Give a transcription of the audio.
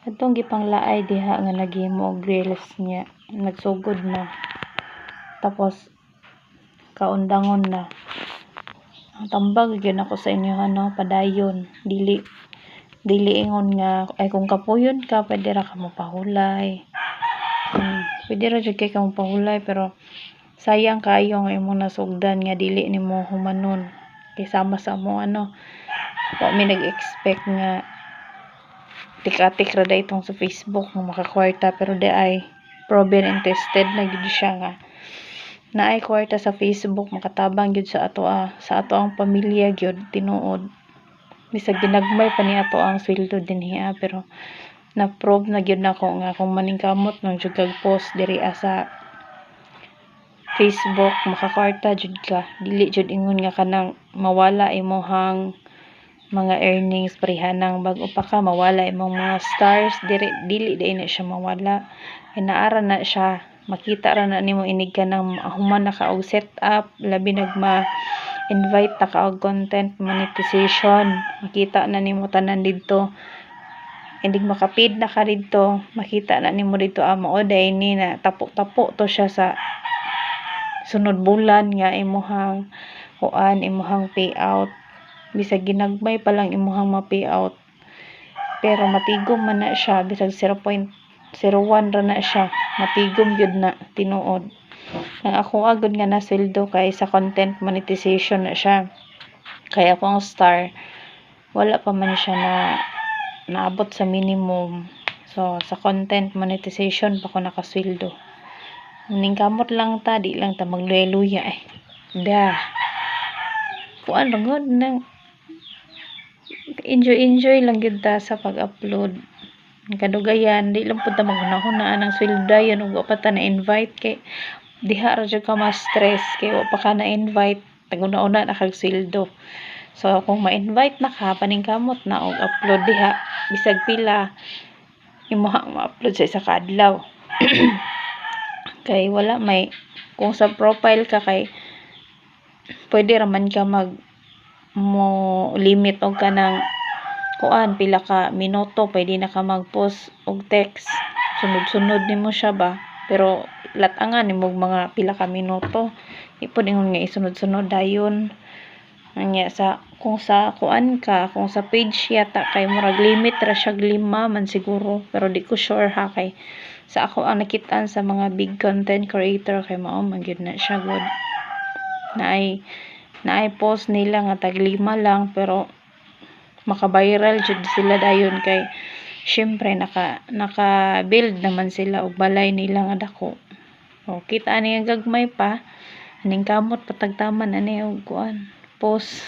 Atong gipanglaay diha nga naghimo og reels niya, nagsugod na. Tapos kaundangon na. Ang tambag gyud ako sa inyo padayon. Dili ingon nga ay kung kapuyon ka pwede ra ka mapahulay. Pwede ra jud kay ka mapahulay pero sayang kayo nga imong nasugdan nga dili nimo humanon. Kay sama sa mo wa mi nag-expect nga tik-atik ra itong sa Facebook nga makakwarta pero di ay proven and tested na gyud siya nga naay kwarta sa Facebook makatabang gyud sa ato ang pamilya gyud tinuod bisag ginagmay pa ni ato ang sweldo dinhi pero na-prove na gyud nako nga kung maningkamot nang jud kag post diri sa Facebook makakwarta jud ka, dili jud ingon nga kanang mawala imong mga earnings parehanang bag-o pa ka mawala imong mga stars dili na siya mawala kay naara na siya makita ra na nimo inig ka nang human na ka og setup labi invite na ka og content monetization makita na nimo tanan didto inig makapid na ka didto makita na nimo didto mao day ni na tapo to siya sa sunod bulan nga imuhang payout bisag ginagmay pa lang imuhang ma-payout pero matigom man na siya bisag 0.01 ra na siya matigom gyud na tinuod ang ako agud nga nasweldo kay sa content monetization na siya kaya akong star wala pa man siya na naabot sa minimum so sa content monetization pa ko nakasweldo ningkamot lang ta di lang ta magluya-luya kuan rangod nang enjoy lang gyud ta sa pag-upload kadugayan di lang pud ta maghunahuna ang sweldayon ug wa pa ta na-invite kay diha ra jud ka ma-stress kay wa pa ka na-invite tag-una na kag sweldo so kung ma-invite na ka paningkamot na og upload diha bisag pila imuhang ma-upload sa isa ka adlaw kay wala may kung sa profile ka kay pwede ra man ka mo limit og kanang pila ka minuto pwede na ka mag-post og text sunod-sunod nimo siya ba pero lat-angan nimo mga pila ka minuto di pud ingon nga isunod-sunod dayon anya kung sa page yata kay murag limit ra siya 5 man siguro pero di ko sure kay sa ako ang nakit-an sa mga big content creator kay mao man gyud na siya good naay post nila nga tag 5 lang pero maka-viral jud sila dayon kay syempre naka-build naman sila og balay nila nga dako o kita ani ang gagmay pa aning kamot patagtaman ani og post